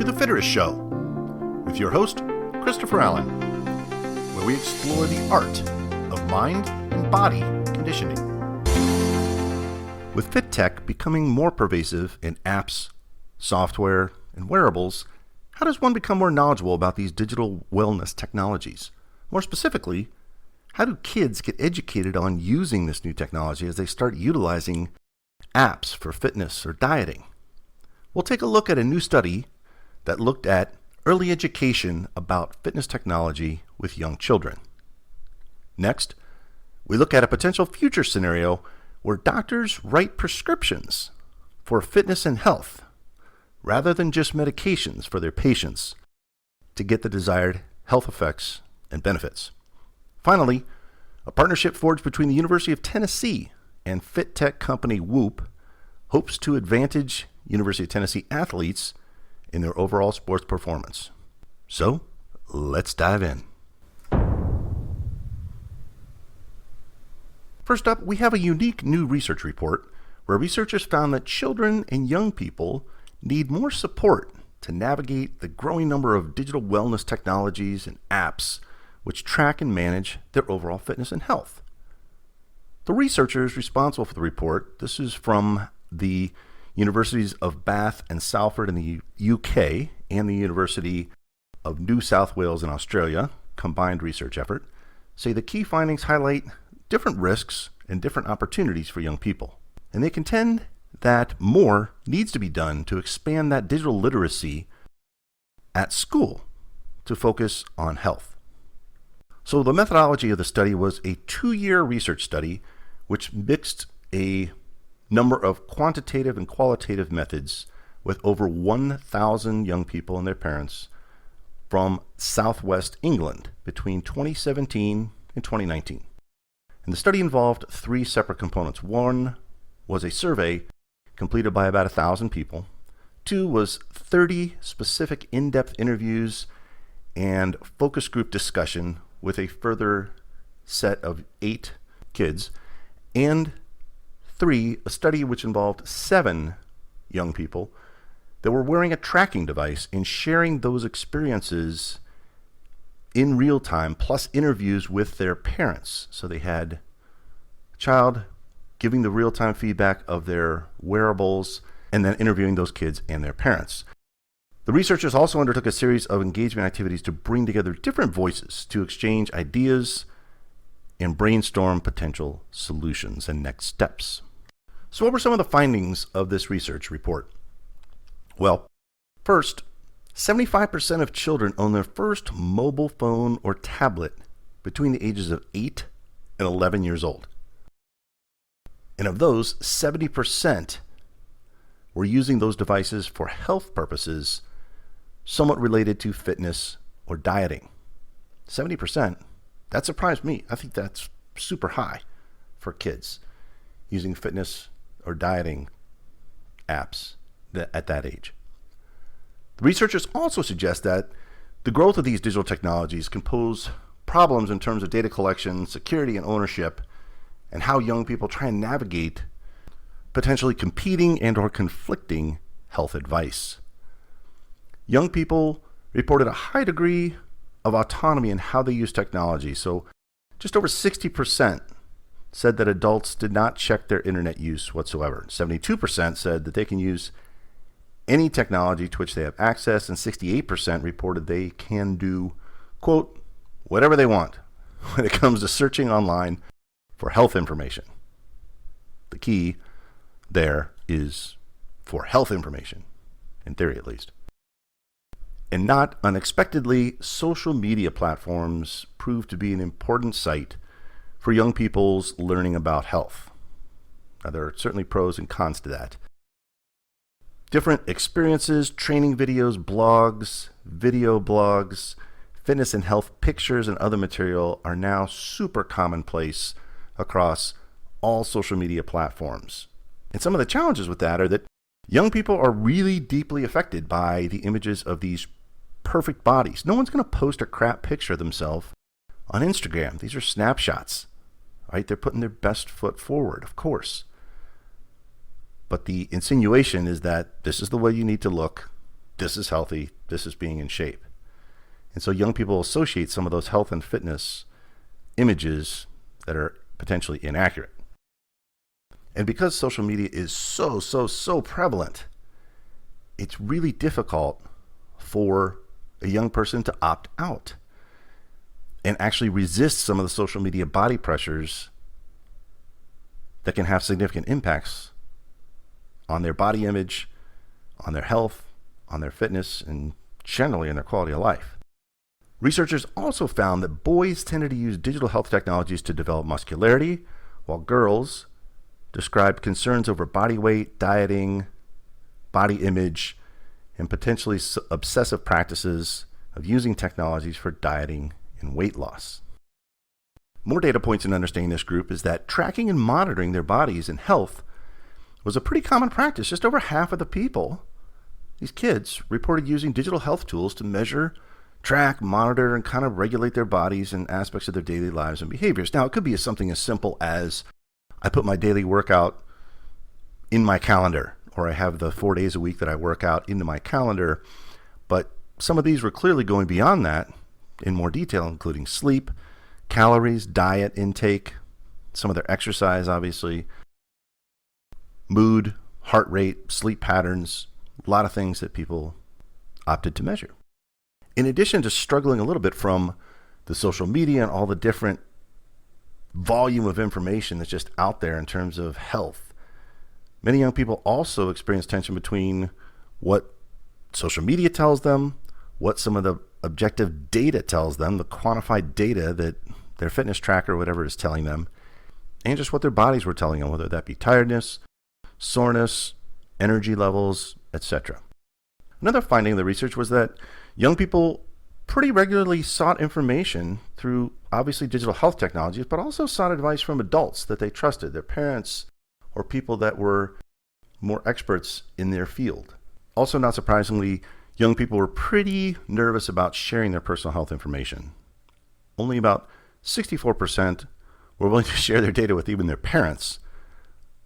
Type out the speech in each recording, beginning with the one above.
The Fitterist Show with your host, Christopher Allen, where we explore the art of mind and body conditioning. With fit tech becoming more pervasive in apps, software, and wearables, how does one become more knowledgeable about these digital wellness technologies? More specifically, how do kids get educated on using this new technology as they start utilizing apps for fitness or dieting? We'll take a look at a new study that looked at early education about fitness technology with young children. Next, we look at a potential future scenario where doctors write prescriptions for fitness and health rather than just medications for their patients to get the desired health effects and benefits. Finally, a partnership forged between the University of Tennessee and fit tech company Whoop hopes to advantage University of Tennessee athletes in their overall sports performance. So, let's dive in. First up, we have a unique new research report where researchers found that children and young people need more support to navigate the growing number of digital wellness technologies and apps which track and manage their overall fitness and health. The researchers responsible for the report, this is from the Universities of Bath and Salford in the UK and the University of New South Wales in Australia, combined research effort, say the key findings highlight different risks and different opportunities for young people. And they contend that more needs to be done to expand that digital literacy at school to focus on health. So the methodology of the study was a 2-year research study which mixed a number of quantitative and qualitative methods with over 1,000 young people and their parents from Southwest England between 2017 and 2019. And the study involved 3 separate components. 1 was a survey completed by about 1,000 people. 2 was 30 specific in-depth interviews and focus group discussion with a further set of 8 kids. And 3, a study which involved 7 young people that were wearing a tracking device and sharing those experiences in real time, plus interviews with their parents. So they had a child giving the real-time feedback of their wearables and then interviewing those kids and their parents. The researchers also undertook a series of engagement activities to bring together different voices to exchange ideas and brainstorm potential solutions and next steps. So what were some of the findings of this research report? Well, first, 75% of children own their first mobile phone or tablet between the ages of 8 and 11 years old. And of those, 70% were using those devices for health purposes, somewhat related to fitness or dieting. 70%, that surprised me. I think that's super high for kids using fitness or dieting apps at that age. The researchers also suggest that the growth of these digital technologies can pose problems in terms of data collection, security, and ownership, and how young people try and navigate potentially competing and or conflicting health advice. Young people reported a high degree of autonomy in how they use technology. So just over 60% said that adults did not check their internet use whatsoever. 72% said that they can use any technology to which they have access, and 68% reported they can do, quote, whatever they want when it comes to searching online for health information. The key there is for health information, in theory at least. And not unexpectedly, social media platforms prove to be an important site for young people's learning about health. Now, there are certainly pros and cons to that. Different experiences, training videos, blogs, video blogs, fitness and health pictures, and other material are now super commonplace across all social media platforms. And some of the challenges with that are that young people are really deeply affected by the images of these perfect bodies. No one's going to post a crap picture of themselves on Instagram. These are snapshots, right? They're putting their best foot forward, of course. But the insinuation is that this is the way you need to look this is healthy, this is being in shape. And so young people associate some of those health and fitness images that are potentially inaccurate. And because social media is so prevalent, it's really difficult for a young person to opt out and actually resist some of the social media body pressures that can have significant impacts on their body image, on their health, on their fitness, and generally in their quality of life. Researchers also found that boys tended to use digital health technologies to develop muscularity, while girls described concerns over body weight, dieting, body image, and potentially obsessive practices of using technologies for dieting and weight loss. More data points in understanding this group is that tracking and monitoring their bodies and health was a pretty common practice. Just over half of the people, these kids, reported using digital health tools to measure, track, monitor, and kind of regulate their bodies and aspects of their daily lives and behaviors. Now, it could be something as simple as I put my daily workout in my calendar, or I have the 4 days a week that I work out into my calendar. But some of these were clearly going beyond that in more detail, including sleep, calories, diet intake, some of their exercise, obviously, mood, heart rate, sleep patterns, a lot of things that people opted to measure. In addition to struggling a little bit from the social media and all the different volume of information that's just out there in terms of health, many young people also experience tension between what social media tells them, what some of the objective data tells them, the quantified data that their fitness tracker or whatever is telling them, and just what their bodies were telling them, whether that be tiredness, soreness, energy levels, etc. Another finding of the research was that young people pretty regularly sought information through obviously digital health technologies, but also sought advice from adults that they trusted, their parents or people that were more experts in their field. Also, not surprisingly, young people were pretty nervous about sharing their personal health information. Only about 64% were willing to share their data with even their parents,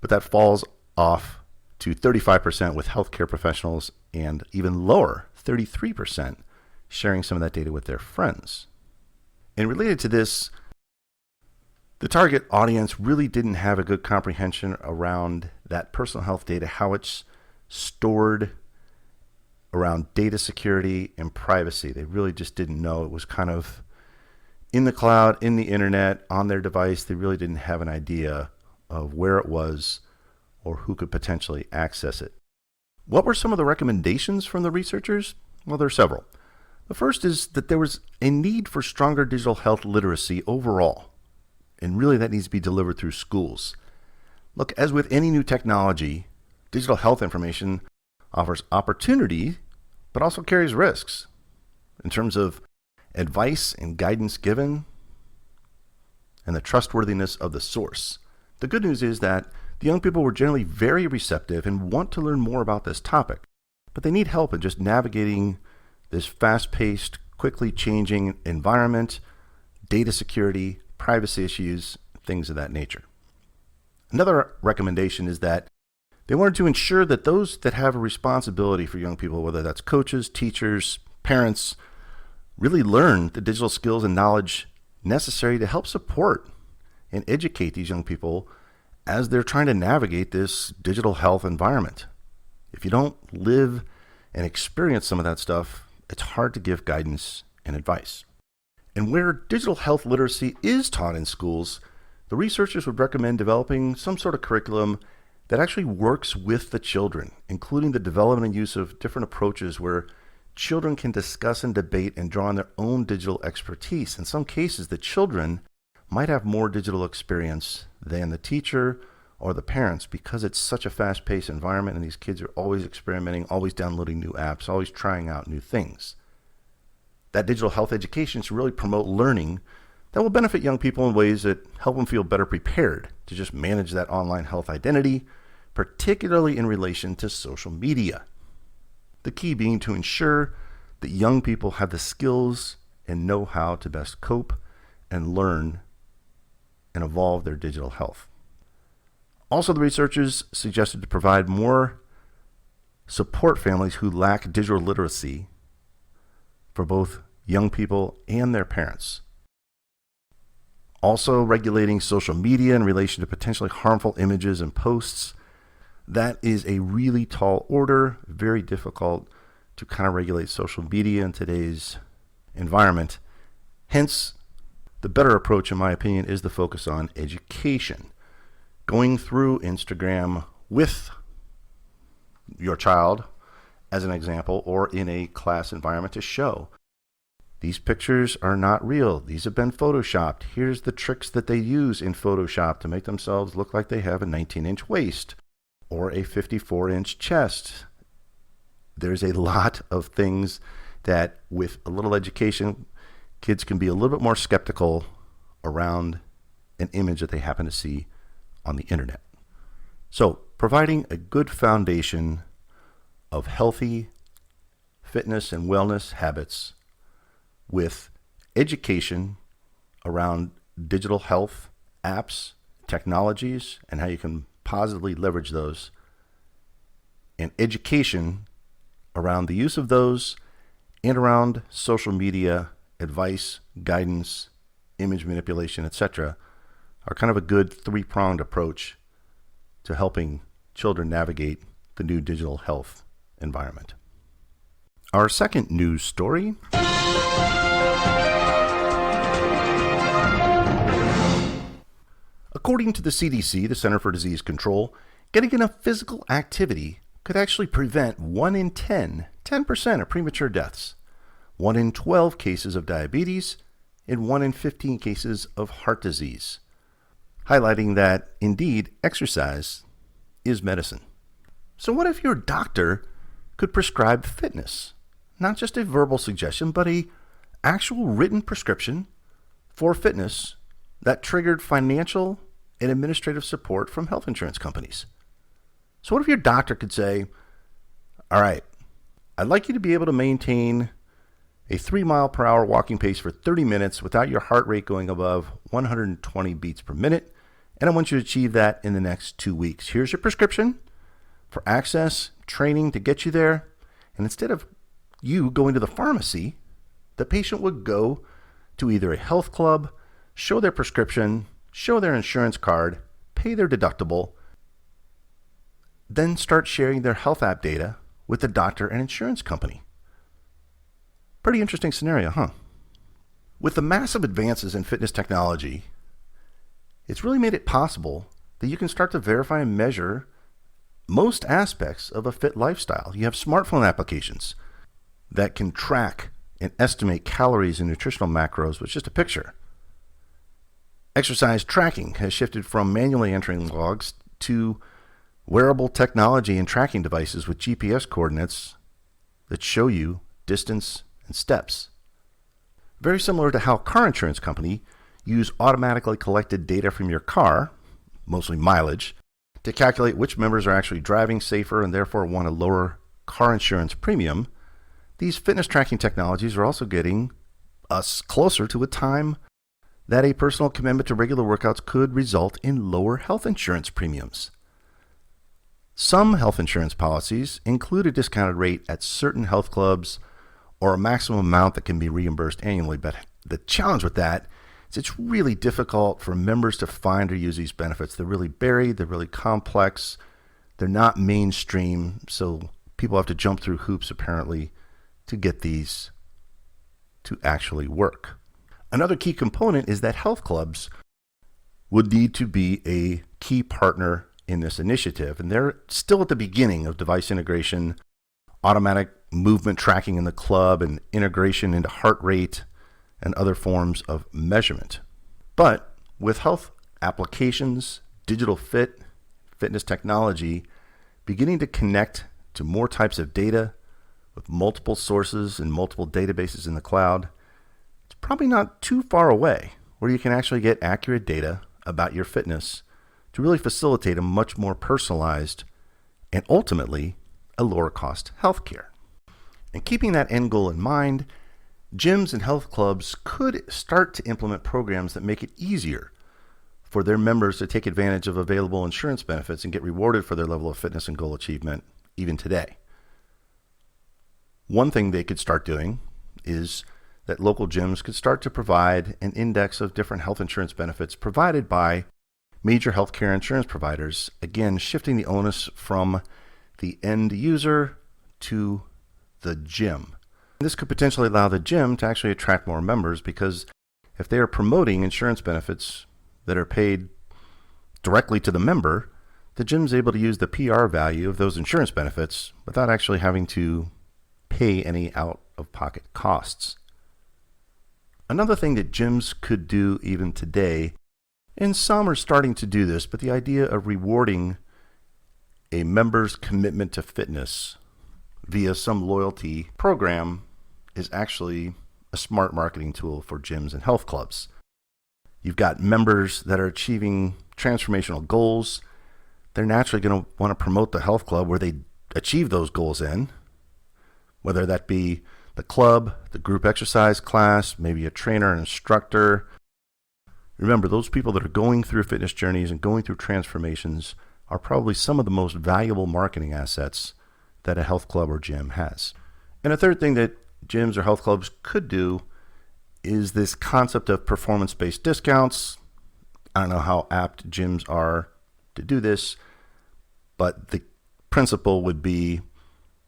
but that falls off to 35% with healthcare professionals and even lower, 33%, sharing some of that data with their friends. And related to this, the target audience really didn't have a good comprehension around that personal health data, how it's stored, around data security and privacy. They really just didn't know. It was kind of in the cloud, in the internet, on their device. They really didn't have an idea of where it was or who could potentially access it. What were some of the recommendations from the researchers? Well, there are several. The first is that there was a need for stronger digital health literacy overall, and really that needs to be delivered through schools. Look, as with any new technology, digital health information offers opportunity, but also carries risks in terms of advice and guidance given and the trustworthiness of the source. The good news is that the young people were generally very receptive and want to learn more about this topic, but they need help in just navigating this fast-paced, quickly changing environment, data security, privacy issues, things of that nature. Another recommendation is that they wanted to ensure that those that have a responsibility for young people, whether that's coaches, teachers, parents, really learn the digital skills and knowledge necessary to help support and educate these young people as they're trying to navigate this digital health environment. If you don't live and experience some of that stuff, it's hard to give guidance and advice. And where digital health literacy is taught in schools, the researchers would recommend developing some sort of curriculum that actually works with the children, including the development and use of different approaches where children can discuss and debate and draw on their own digital expertise. In some cases, the children might have more digital experience than the teacher or the parents because it's such a fast-paced environment and these kids are always experimenting, always downloading new apps, always trying out new things. That digital health education should really promote learning that will benefit young people in ways that help them feel better prepared to just manage that online health identity, particularly in relation to social media. The key being to ensure that young people have the skills and know how to best cope and learn and evolve their digital health. Also, the researchers suggested to provide more support families who lack digital literacy for both young people and their parents. Also, regulating social media in relation to potentially harmful images and posts. That is a really tall order, very difficult to kind of regulate social media in today's environment. Hence, the better approach, in my opinion, is the focus on education. Going through Instagram with your child, as an example, or in a class environment to show these pictures are not real. These have been photoshopped. Here's the tricks that they use in Photoshop to make themselves look like they have a 19-inch waist or a 54-inch chest. There's a lot of things that, with a little education, kids can be a little bit more skeptical around an image that they happen to see on the internet. So, providing a good foundation of healthy fitness and wellness habits with education around digital health apps, technologies, and how you can positively leverage those, and education around the use of those and around social media advice, guidance, image manipulation, etc., are kind of a good three-pronged approach to helping children navigate the new digital health environment. Our second news story. According to the CDC, the Center for Disease Control, getting enough physical activity could actually prevent 1 in 10% of premature deaths, 1 in 12 cases of diabetes, and 1 in 15 cases of heart disease, highlighting that, indeed, exercise is medicine. So what if your doctor could prescribe fitness? Not just a verbal suggestion, but an actual written prescription for fitness that triggered financial and administrative support from health insurance companies. So what if your doctor could say, all right, I'd like you to be able to maintain a 3 mile per hour walking pace for 30 minutes without your heart rate going above 120 beats per minute, and I want you to achieve that in the next 2 weeks. Here's your prescription for access, training to get you there, and instead of you going to the pharmacy, the patient would go to either a health club, show their prescription, show their insurance card, pay their deductible, then start sharing their health app data with the doctor and insurance company. Pretty interesting scenario, huh? With the massive advances in fitness technology, it's really made it possible that you can start to verify and measure most aspects of a fit lifestyle. You have smartphone applications that can track and estimate calories and nutritional macros with just a picture. Exercise tracking has shifted from manually entering logs to wearable technology and tracking devices with GPS coordinates that show you distance and steps. Very similar to how car insurance companies use automatically collected data from your car, mostly mileage, to calculate which members are actually driving safer and therefore want a lower car insurance premium. These fitness tracking technologies are also getting us closer to a time that a personal commitment to regular workouts could result in lower health insurance premiums. Some health insurance policies include a discounted rate at certain health clubs or a maximum amount that can be reimbursed annually, but the challenge with that is it's really difficult for members to find or use these benefits. They're really buried, they're really complex, they're not mainstream, so people have to jump through hoops apparently to get these to actually work. Another key component is that health clubs would need to be a key partner in this initiative, and they're still at the beginning of device integration, automatic movement tracking in the club, and integration into heart rate and other forms of measurement. But with health applications, digital fitness technology beginning to connect to more types of data with multiple sources and multiple databases in the cloud, it's probably not too far away where you can actually get accurate data about your fitness to really facilitate a much more personalized and ultimately a lower cost healthcare. And keeping that end goal in mind, gyms and health clubs could start to implement programs that make it easier for their members to take advantage of available insurance benefits and get rewarded for their level of fitness and goal achievement even today. One thing they could start doing is that local gyms could start to provide an index of different health insurance benefits provided by major healthcare insurance providers, again, shifting the onus from the end user to the gym. This could potentially allow the gym to actually attract more members, because if they are promoting insurance benefits that are paid directly to the member, the gym's able to use the PR value of those insurance benefits without actually having to pay any out-of-pocket costs. Another thing that gyms could do even today, and some are starting to do this, but the idea of rewarding a member's commitment to fitness via some loyalty program is actually a smart marketing tool for gyms and health clubs. You've got members that are achieving transformational goals. They're naturally going to want to promote the health club where they achieve those goals in, whether that be the club, the group exercise class, maybe a trainer, an instructor. Remember, those people that are going through fitness journeys and going through transformations are probably some of the most valuable marketing assets that a health club or gym has. And a third thing that gyms or health clubs could do is this concept of performance-based discounts. I don't know how apt gyms are to do this, but the principle would be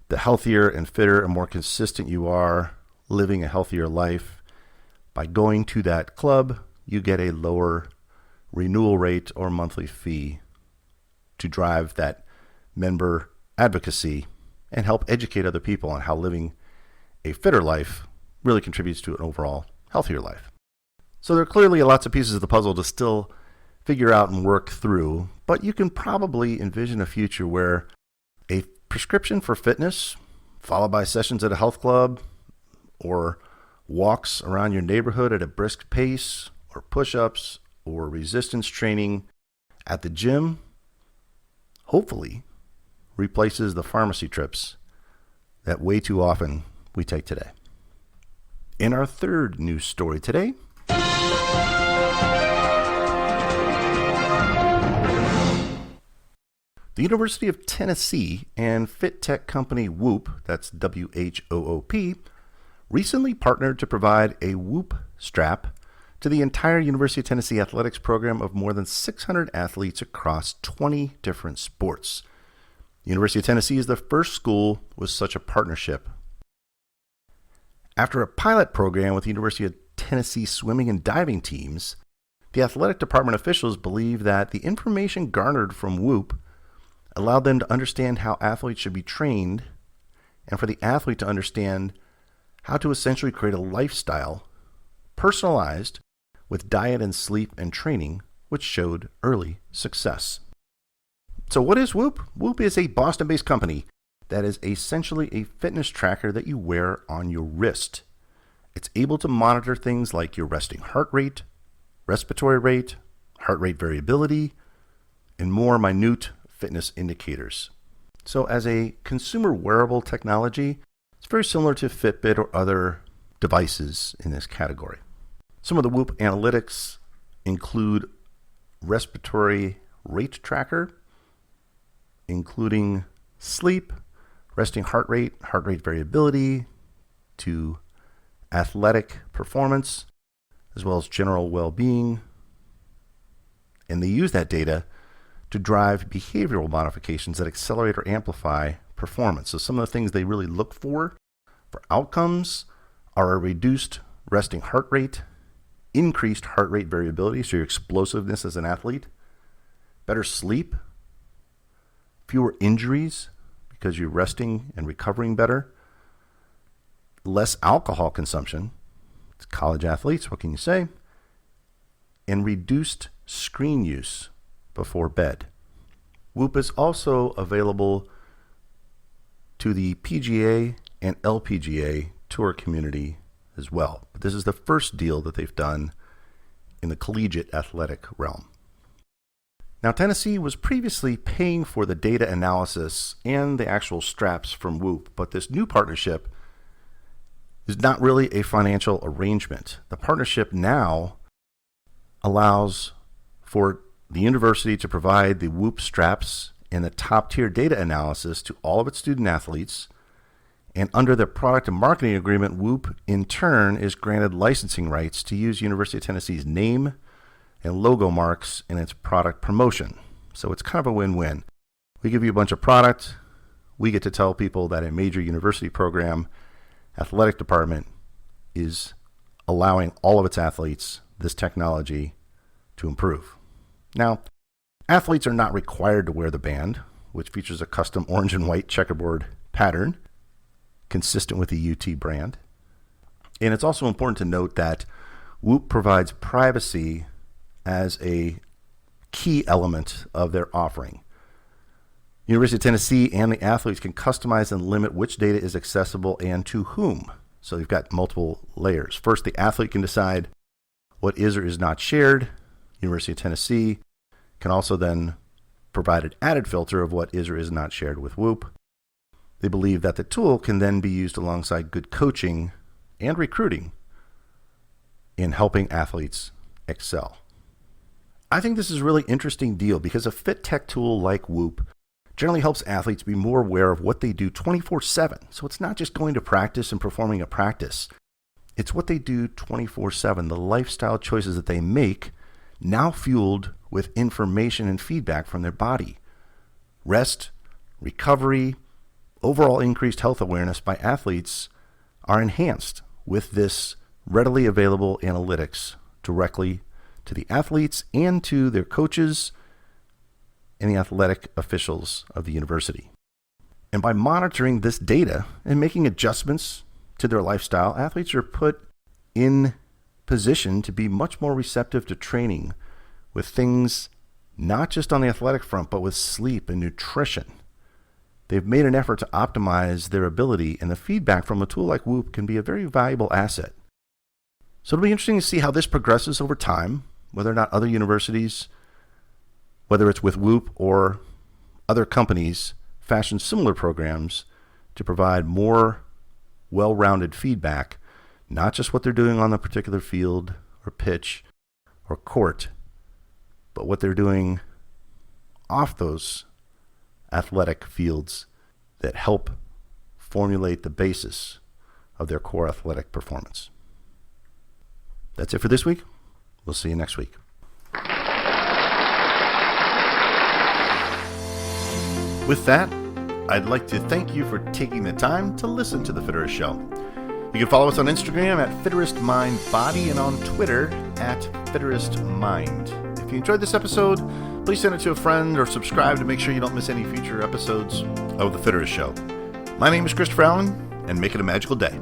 the healthier and fitter and more consistent you are living a healthier life, by going to that club, you get a lower renewal rate or monthly fee to drive that member advocacy and help educate other people on how living a fitter life really contributes to an overall healthier life. So there are clearly lots of pieces of the puzzle to still figure out and work through, but you can probably envision a future where a prescription for fitness, followed by sessions at a health club, or walks around your neighborhood at a brisk pace, or push-ups, or resistance training at the gym, hopefully replaces the pharmacy trips that way too often we take today. In our third news story today, the University of Tennessee and fit tech company Whoop, that's WHOOP, recently partnered to provide a Whoop strap to the entire University of Tennessee athletics program of more than 600 athletes across 20 different sports. The University of Tennessee is the first school with such a partnership. After a pilot program with the University of Tennessee swimming and diving teams, the athletic department officials believe that the information garnered from Whoop allowed them to understand how athletes should be trained, and for the athlete to understand how to essentially create a lifestyle personalized with diet and sleep and training, which showed early success. So what is Whoop? Whoop is a Boston-based company that is essentially a fitness tracker that you wear on your wrist. It's able to monitor things like your resting heart rate, respiratory rate, heart rate variability, and more minute fitness indicators. So as a consumer wearable technology, it's very similar to Fitbit or other devices in this category. Some of the Whoop analytics include respiratory rate tracker, including sleep, resting heart rate variability, to athletic performance, as well as general well-being. And they use that data to drive behavioral modifications that accelerate or amplify performance. So some of the things they really look for outcomes are a reduced resting heart rate, increased heart rate variability, so your explosiveness as an athlete, better sleep, fewer injuries because you're resting and recovering better, less alcohol consumption, it's college athletes, what can you say, and reduced screen use before bed. Whoop is also available to the PGA and LPGA tour community as well. But this is the first deal that they've done in the collegiate athletic realm. Now, Tennessee was previously paying for the data analysis and the actual straps from Whoop, but this new partnership is not really a financial arrangement. The partnership now allows for the university to provide the Whoop straps and the top-tier data analysis to all of its student athletes, And under their product and marketing agreement, Whoop, in turn, is granted licensing rights to use University of Tennessee's name and logo marks in its product promotion. So it's kind of a win-win. We give you a bunch of product. We get to tell people that a major university program athletic department is allowing all of its athletes this technology to improve. Now, athletes are not required to wear the band, which features a custom orange and white checkerboard pattern consistent with the UT brand. And it's also important to note that Whoop provides privacy as a key element of their offering. University of Tennessee and the athletes can customize and limit which data is accessible and to whom. So you've got multiple layers. First, the athlete can decide what is or is not shared. University of Tennessee can also then provide an added filter of what is or is not shared with Whoop. They believe that the tool can then be used alongside good coaching and recruiting in helping athletes excel. I think this is a really interesting deal because a fit tech tool like Whoop generally helps athletes be more aware of what they do 24/7. So it's not just going to practice and performing a practice. It's what they do 24/7, the lifestyle choices that they make, now fueled with information and feedback from their body. Rest, recovery, overall increased health awareness by athletes are enhanced with this readily available analytics directly to the athletes and to their coaches and the athletic officials of the university. And by monitoring this data and making adjustments to their lifestyle, athletes are put in position to be much more receptive to training with things not just on the athletic front, but with sleep and nutrition. They've made an effort to optimize their ability, and the feedback from a tool like Whoop can be a very valuable asset. So it'll be interesting to see how this progresses over time, whether or not other universities, whether it's with Whoop or other companies, fashion similar programs to provide more well-rounded feedback, not just what they're doing on the particular field or pitch or court, but what they're doing off those athletic fields that help formulate the basis of their core athletic performance. That's it for this week. We'll see you next week. With that, I'd like to thank you for taking the time to listen to The Fitterist Show. You can follow us on Instagram at FitteristMindBody and on Twitter at FitteristMind. If you enjoyed this episode, please send it to a friend or subscribe to make sure you don't miss any future episodes of The Fitterist Show. My name is Christopher Allen, and make it a magical day.